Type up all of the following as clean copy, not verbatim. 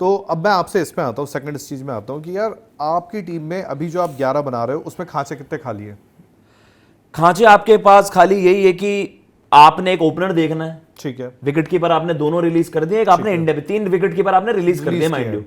तो अब मैं आपसे इसमें आता हूँ, सेकंड इस चीज में आता हूँ कि यार आपकी टीम में अभी जो आप 11 बना रहे हो उसमें खांचे कितने खाली है? खांचे आपके पास खाली यही है कि आपने एक ओपनर देखना है, ठीक है, विकेट कीपर आपने दोनों रिलीज कर दिए, एक आपने इंडिया में 3 विकेट कीपर आपने रिलीज कर दिए माइंड यू,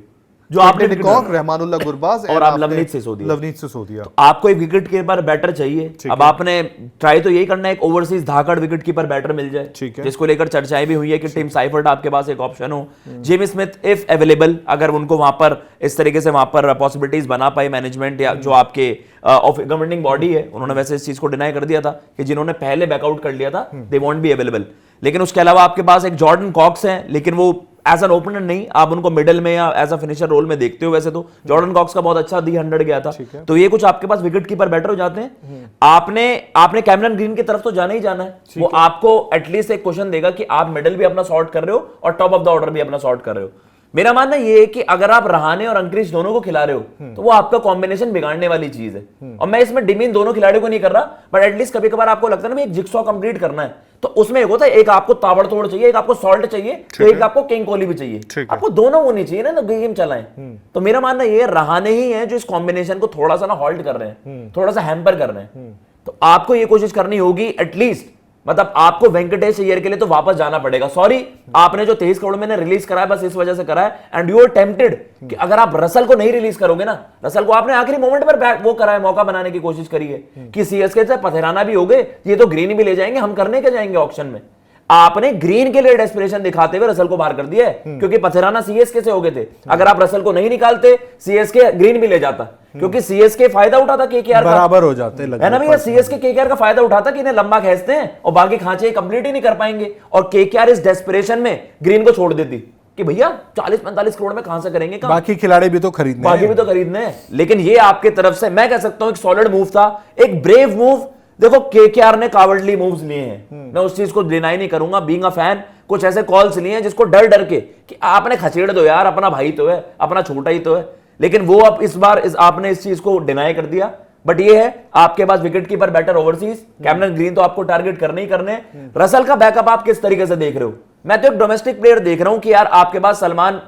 जो आपने निकॉक, रहमानुल्लाह गुरबाज और आप लवनीत सिसोदिया। लवनीत सिसोदिया। तो आपको एक विकेट कीपर बैटर चाहिए। अब आपने ट्राई तो यही करना है एक ओवरसीज धाकड़ विकेट कीपर बैटर मिल जाए, ठीक है, जिसको लेकर चर्चाएं भी हुई है कि टिम साइफर्ट आपके पास एक ऑप्शन हो, जेमी स्मिथ इफ अवेलेबल, अगर उनको वहां पर इस तरीके से वहां पर पॉसिबिलिटीज बना पाए मैनेजमेंट या जो आपके गवर्निंग बॉडी है, उन्होंने वैसे इस चीज को डिनाई कर दिया था कि जिन्होंने पहले बैकआउट कर लिया था दे वॉन्ट बी अवेलेबल। लेकिन उसके अलावा आपके पास एक जॉर्डन कॉक्स है, लेकिन वो एज एन ओपनर नहीं, आप उनको मिडिल में या एज अ फिनिशर रोल में देखते हो। वैसे तो जॉर्डन कॉक्स का बहुत अच्छा 100 गया था, तो ये कुछ आपके पास विकेट कीपर बैटर हो जाते हैं। आपने कैमरन ग्रीन की तरफ तो जाना ही जाना है, वो आपको एटलीस्ट एक क्वेश्चन देगा कि आप मिडिल भी अपना सॉर्ट कर रहे हो और टॉप ऑफ द ऑर्डर भी अपना सॉर्ट कर रहे हो। मेरा मानना ये है कि अगर आप रहाने और अंक्रिश दोनों को खिला रहे हो तो वो आपका कॉम्बिनेशन बिगाड़ने वाली चीज है। और मैं इसमें डिमीन दोनों खिलाड़ियों को नहीं कर रहा, बट एटलीस्ट कभी कभार आपको लगता है ना एक जिक्सॉ कंप्लीट करना है, तो उसमें एक होता है एक आपको ताबड़तोड़ चाहिए, एक आपको सॉल्ट चाहिए, तो एक आपको किंग कोहली भी चाहिए, आपको दोनों होनी चाहिए ना गेम चलाएं। तो मेरा मानना ये रहाने ही है जो इस कॉम्बिनेशन को थोड़ा सा ना हॉल्ट कर रहे हैं, थोड़ा सा हैम्पर कर रहे हैं। तो आपको ये कोशिश करनी होगी एटलीस्ट, मतलब आपको वेंकटेश अय्यर के लिए तो वापस जाना पड़ेगा। सॉरी, आपने जो 23 करोड़ में रिलीज करा है बस इस वजह से करा है, एंड यू आर टेम्प्टेड कि अगर आप रसल को नहीं रिलीज करोगे ना, रसल को आपने आखिरी मोमेंट पर वो करा है, मौका बनाने की कोशिश करी है कि सीएसके से पथेराना भी हो गए, ये तो ग्रीन भी ले जाएंगे, हम करने के जाएंगे ऑक्शन में। आपने ग्रीन के लिए डेस्पिरेशन दिखाते हुए रसल को बाहर कर दिया है, क्योंकि पथेराना सीएसके से हो गए थे। अगर आप रसल को नहीं निकालते सीएसके ग्रीन भी ले जाता, क्योंकि सीएसके फायदा उठाता केकेआर का, बराबर हो जाते है ना भैया। सीएसके केकेआर का फायदा उठाता कि इन्हें लंबा खींचते हैं और बाकी खांचे कंप्लीट ही नहीं कर पाएंगे, और केकेआर इस डेस्पिरेशन में ग्रीन को छोड़ देती कि भैया 40-45 करोड़ में कहां से करेंगे काम, बाकी खिलाड़ी भी तो खरीदने बाकी भी तो खरीदने हैं। लेकिन ये आपके तरफ से मैं कह सकता हूं एक सॉलिड मूव था, एक ब्रेव मूव। देखो केकेआर ने कावर्डली मूव्स लिए हैं, मैं उस चीज को डिनाई नहीं करूंगा, बीइंग अ फैन कुछ ऐसे कॉल्स लिए हैं जिसको डर डर के कि आपने खचेड़ दो यार, अपना भाई तो है, अपना छोटा ही तो है। लेकिन वो अब इस बार आपने इस चीज को डिनाई कर दिया। बट ये है आपके पास wicket keeper batter overseas, Cameron Green तो आपको टारगेट करने ही करने। रसल का बैकअप आप किस तरीके से देख रहे हो? मैं तो एक डोमेस्टिक प्लेयर देख रहा हूं कि यार आपके पास सलमान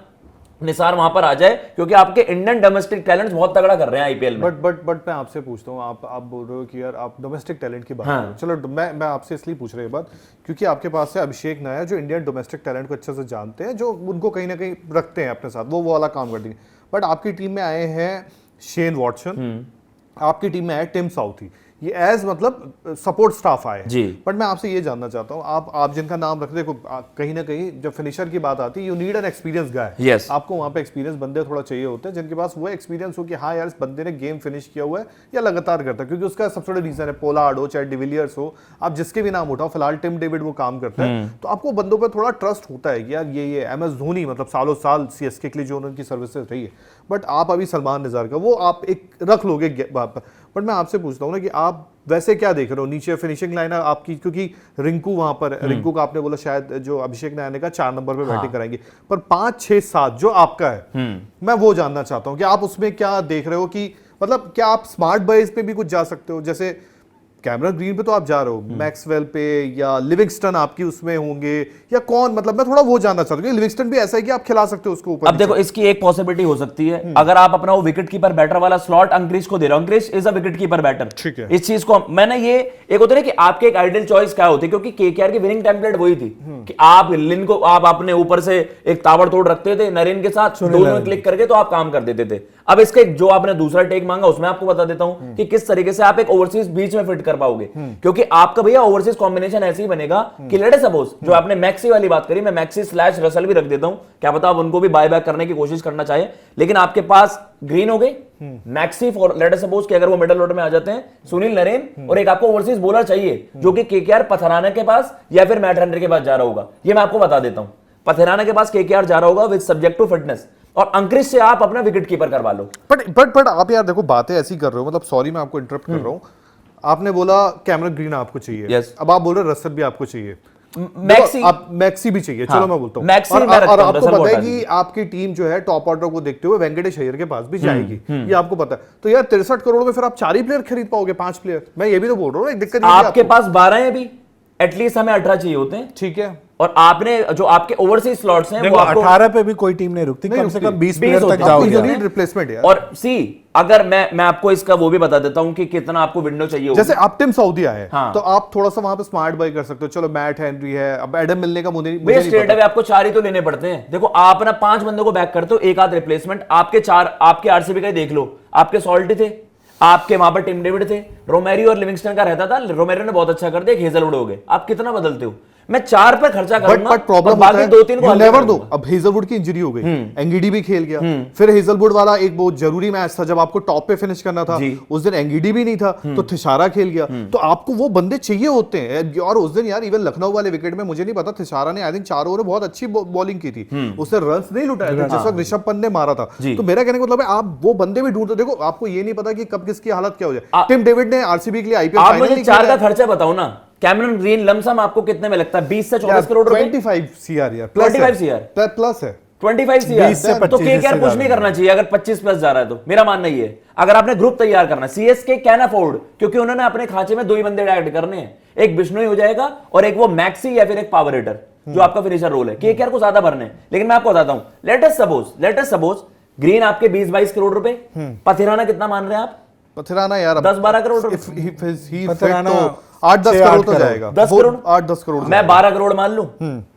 निसार वहां पर आ जाए, क्योंकि आपके इंडियन डोमेस्टिक टैलेंट्स बहुत तगड़ा कर रहे हैं आईपीएल में। बट मैं आपसे पूछता हूँ, आप बोल रहे हो कि यार आप डोमेस्टिक टैलेंट की बात कर रहे हो। चलो मैं आपसे इसलिए पूछ रही हूँ बात, क्योंकि आपके पास है अभिषेक नायर जो इंडियन डोमेस्टिक टैलेंट को अच्छे से जानते हैं, जो उनको कहीं ना कहीं रखते हैं अपने साथ, वो वाला काम कर देंगे। बट आपकी टीम में आए हैं शेन वॉटसन, आपकी टीम में आए टिम साउथी, ये एज मतलब सपोर्ट स्टाफ आए हैं। बट मैं आपसे ये जानना चाहता हूँ, आप जिनका नाम रख देखो, कहीं ना कहीं जब फिनिशर की बात आती है, यू नीड एन एक्सपीरियंस गाय। आपको वहां पे एक्सपीरियंस बंदे थोड़ा चाहिए होते हैं, जिनके पास वो एक्सपीरियंस हो कि हाँ यार इस बंदे ने गेम फिनिश किया हुआ है या लगातार करता है, क्योंकि उसका सबसे बड़ा रीजन है पोलार्ड हो चाहे डिविलियर्स हो, आप जिसके भी नाम उठाओ, फिलहाल टिम डेविड वो काम करता है, तो आपको बंदों पर थोड़ा ट्रस्ट होता है कि यार ये MS धोनी मतलब सालों साल सीएसके के लिए जो उनकी सर्विसेज रही है। बट आप अभी सलमान निसार का वो आप एक रख लोगे। बट मैं आपसे पूछता हूँ ना कि आप वैसे क्या देख रहे हो नीचे फिनिशिंग लाइन आपकी, क्योंकि रिंकू वहां पर, रिंकू का आपने बोला शायद जो अभिषेक नायर ने कहा 4 नंबर पे बैटिंग कराएंगे, पर 5, 6, 7 जो आपका है, मैं वो जानना चाहता हूं कि आप उसमें क्या देख रहे हो कि मतलब क्या आप स्मार्ट बॉयज पे भी कुछ जा सकते हो? जैसे कैमरन ग्रीन पे तो आप जा रहे हो, मैक्सवेल पे या लिविंगस्टन आपकी उसमें होंगे या कौन, मतलब मैं थोड़ा वो जानना चाहता हूँ। लिविंगस्टन भी ऐसा है कि आप खिला सकते हो उसको ऊपर। अब देखो इसकी एक पॉसिबिलिटी हो सकती है, अगर आप अपना वो विकेट कीपर बैटर वाला स्लॉट अंक्रिश को दे रहे हो, Angkrish is a wicket keeper batter, ठीक है। इस चीज को मैंने ये एक होता है कि आपके एक आइडियल चॉइस क्या होती है, क्योंकि केकेआर की विनिंग टेम्पलेट वही थी कि आप लिन को आप अपने ऊपर से एक ताबड़तोड़ रखते थे नरेन के साथ, दोनों क्लिक करके तो आप काम कर देते थे। अब इसके जो आपने दूसरा टेक मांगा उसमें आपको बता देता हूं कि किस तरीके से आप एक ओवरसीज बीच में फिट कर पाओगे, क्योंकि आपका भैया ओवरसीज कॉम्बिनेशन ऐसे ही बनेगा कि लेट सपोज जो आपने मैक्सी वाली बात करी, मैं मैक्सी / रसल भी रख देता हूं, क्या पता आप उनको भी बाय बैक करने की कोशिश करना चाहे, लेकिन आपके पास ग्रीन हो गई, मैक्सी फॉर लेट सपोज कि अगर वो मिडिल ऑर्डर में आ जाते हैं, सुनील नरेन, और एक आपको ओवरसीज बॉलर चाहिए जो कि केकेआर पथराना के पास या फिर मैट हेनरी के पास जा रहा होगा। ये मैं आपको बता देता हूं, पथराना के पास केकेआर जा रहा होगा विद सब्जेक्ट टू फिटनेस, और अंक्रिश से आप अपना विकेट कीपर करवा लो। बट आप यार देखो बातें ऐसी कर रहे हो, मतलब सॉरी मैं आपको इंटरप्ट कर रहा हूं, आपने बोला कैमरन ग्रीन आपको चाहिए, yes. अब आप बोल रहे रसल भी आपको चाहिए, मैक्सी भी चाहिए, चलो मैं बोलता हूँ, और आपको पता है कि आपकी टीम जो है टॉप ऑर्डर को देखते हुए वेंकटेश अय्यर के पास भी जाएगी, ये आपको पता है। तो यार 63 करोड़ में फिर आप 4 ही प्लेयर खरीद पाओगे, 5 प्लेयर? मैं ये भी तो बोल रहा हूँ, एक दिक्कत आपके पास 12 है अभी, एटलीस्ट हमें 18 चाहिए होते हैं, ठीक है। और आपने जो आपके ओवरसीज स्लॉट्स हैं वो देखो आपको 18 पे भी कोई टीम नहीं रुकती, कम से कम 20 प्लेयर होते तक हैं। जाओगे। You need replacement यार। और सी अगर मैं आपको इसका वो भी बता देता हूं कि कितना आपको विंडो चाहिए होगी। जैसे आप टीम सऊदी आए हाँ। तो आप थोड़ा सा वहां पे स्मार्ट बाई कर सकते हो, चलो मैट हेनरी है, अब एडम मिलने का मुझे भैया नहीं स्ट्रेट पता। अवे आपको 4 ही तो लेने पड़ते हैं। देखो आप ना 5 बंदों को बैक करते हो, एक आध रिप्लेसमेंट, आपके 4 आपके आरसीबी का ही देख लो, आपके सॉल्टी थे, आपके वहां पर टिम डेविड थे, रोमेरियो और लिविंगस्टन का रहता था, रोमेरियो ने बहुत अच्छा कर दिया, हेजलवुड हो गए। आप कितना बदलते हो? मैं 4 पे खर्चा करूंगा बट प्रॉब्लम और बाकी 2-3 को नेवर दो। अब हेजलवुड की इंजरी हो गई, एंगीडी भी खेल गया, फिर हेजलवुड वाला एक बहुत जरूरी मैच था जब आपको टॉप पे फिनिश करना था, उस दिन एंगीडी भी नहीं था तो थिसारा खेल गया। तो आपको वो बंदे चाहिए होते हैं। और उस दिन यार इवन लखनऊ वाले विकेट में मुझे नहीं पता, थिसारा ने आई थिंक 4 ओवर में बहुत अच्छी बॉलिंग की थी, उसने रन्स नहीं लुटाए थे जिस वक्त ऋषभ पंत ने मारा था। तो मेरा कहने का मतलब है आप वो बंदे भी ढूंढते। देखो आपको ये नहीं पता कि कब किसकी हालत क्या हो जाए। टिम डेविड ने आरसीबी के लिए आईपीएल आप फाइनल मुझे 4 का खर्चा बताओ ना। कैमरन ग्रीन लमसम आपको कितने में लगता है? 20 से 24 करोड़ रुपए। 25 सीआर यार, 25 CR प्लस है 25 20 से CR। तो 25 केकेआर कुछ नहीं करना चाहिए अगर 25 प्लस जा रहा है तो। मेरा मानना ये है अगर आपने ग्रुप तैयार करना है, सीएसके कैन अफोर्ड, क्योंकि उन्होंने अपने खांचे में 2 ही बंदे ऐड करने हैं, एक बिश्नोई हो जाएगा और एक वो मैक्सी या फिर एक पावर हिटर जो आपका फिनिशर रोल है। केकेआर को ज्यादा भरने हैं। लेकिन मैं आपको बताता हूं, लेट अस सपोज ग्रीन आपके 20-22 करोड़ रुपए, पथिराना कितना मान रहे हैं आप? पथिराना यार 10-12 करोड़ रुपए। पथिराना 8-10 करोड़ तो 8 जाएगा। 10 करोड़? 8-10 करोड़ मैं 12 करोड़ मान लूं।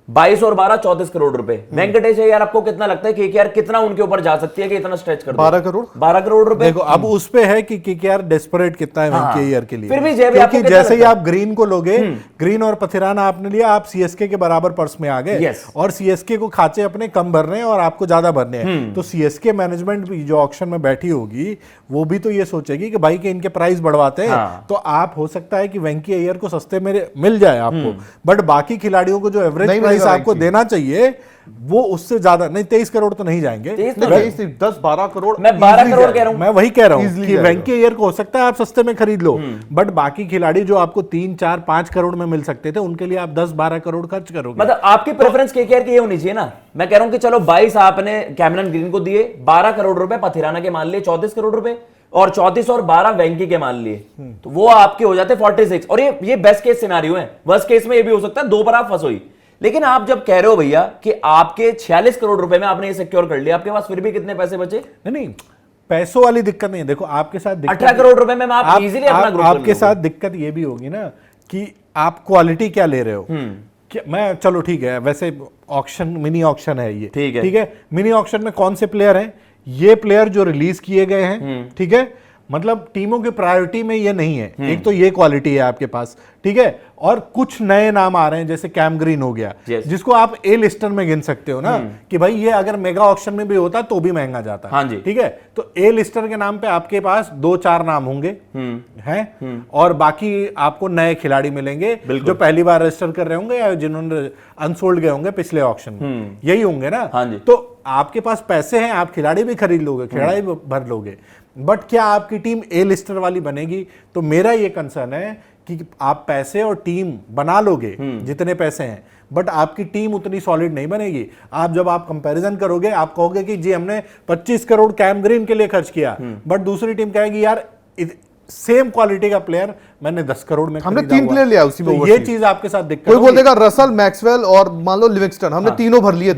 22 और 12 34 करोड़ रुपए। वेंकटेश यार आपको कितना लगता है केकेआर कितना उनके ऊपर जा सकती है कि इतना स्ट्रेच कर दो? 12 करोड़ 12 करोड़ रुपए। देखो अब उस पे है कि केकेआर डेस्परेट कितना है वेंकटेयर के लिए। फिर भी जय भी आपको क्योंकि कितना जैसे ही लगता आप ग्रीन को लोगे, ग्रीन और पथिराना आपने लिया, आप सीएसके के बराबर पर्स में आ गए। Yes. और सीएसके को खाचे अपने कम भरने हैं और आपको ज्यादा भरने हैं। तो सीएसके मैनेजमेंट भी जो ऑक्शन में बैठी होगी वो भी तो ये सोचेगी कि भाई के इनके प्राइस बढ़वाते हैं। हाँ। तो आप हो सकता है कि वेंकी अय्यर को सस्ते में मिल जाए आपको, बट बाकी खिलाड़ियों को जो एवरेज नहीं प्राइस मिलेगा आपको वेंकी। देना चाहिए वो उससे ज्यादा नहीं। 23 करोड़ तो नहीं जाएंगे। 10-12 करोड़ मैं 12 करोड़ कह रहा हूं। मैं वही कह रहा हूं Easily कि जाएगा। वेंकी अय्यर को हो सकता है आप सस्ते में खरीद लो, बट बाकी खिलाड़ी जो आपको 3, 4, 5 करोड़ में मिल सकते थे उनके लिए आप 10-12 करोड़ खर्च करोगे। मतलब आपकी प्रेफरेंस केकेआर की ये होनी चाहिए ना। मैं कह रहा हूं कि चलो 22 आपने कैमरन ग्रीन को दिए, 12 करोड़ रुपए पथिराना के मान लिए, 34 करोड़ रुपए, और 34 और 12 वेंकी के मान लिए, तो वो आपके हो जाते 46। और ये बेस्ट केस सिनारियो है। वर्स्ट केस में ये भी हो सकता है 2 पर आप फंसोई। लेकिन आप जब कह रहे हो भैया कि आपके 46 करोड़ रुपए में आपने ये सिक्योर कर लिया, आपके पास फिर भी कितने पैसे बचे? नहीं, पैसों वाली दिक्कत नहीं है। देखो आपके साथ 18 करोड़ रुपए में आप इजीली अपना ग्रुप आपके साथ दिक्कत ये भी होगी ना कि आप क्वालिटी क्या ले रहे हो। मैं चलो ठीक है, वैसे ऑक्शन मिनी ऑक्शन है ये, ठीक है। मिनी ऑक्शन में कौन से प्लेयर हैं? ये प्लेयर जो रिलीज किए गए हैं, ठीक है। मतलब टीमों की प्रायोरिटी में ये नहीं है। एक तो ये क्वालिटी है आपके पास, ठीक है। और कुछ नए नाम आ रहे हैं जैसे कैम ग्रीन हो गया, जिसको आप ए लिस्टर में गिन सकते हो ना, कि भाई ये अगर मेगा ऑक्शन में भी होता तो भी महंगा जाता। हाँ जी। ठीक है। तो ए लिस्टर के नाम पे आपके पास 2-4 नाम होंगे हैं, और बाकी आपको नए खिलाड़ी मिलेंगे जो पहली बार रजिस्टर कर रहे होंगे या जिन्होंने अनसोल्ड गए होंगे पिछले ऑक्शन में, यही होंगे ना। हाँ जी। तो आपके पास पैसे हैं, आप खिलाड़ी भी खरीद लोगे, खिलाड़ी भी भर लोगे, बट क्या आपकी टीम ए लिस्टर वाली बनेगी? तो मेरा ये कंसर्न है कि आप पैसे और टीम बना लोगे जितने पैसे हैं, बट आपकी टीम उतनी सॉलिड नहीं बनेगी। आप जब आप कंपैरिजन करोगे, आप कहोगे कि जी हमने 25 करोड़ कैम ग्रीन के लिए खर्च किया, बट दूसरी टीम कहेगी यार सेम क्वालिटी का प्लेयर मैंने 10 करोड़ में हमने खरीदा 3 हुआ। प्लेयर लिया उसी में। तो ये चीज आपके साथ दिक्कत कोई बोल होगी। देगा रसल, मैक्सवेल और मान लो लिविंगस्टन, हमने तीनों भर लिए।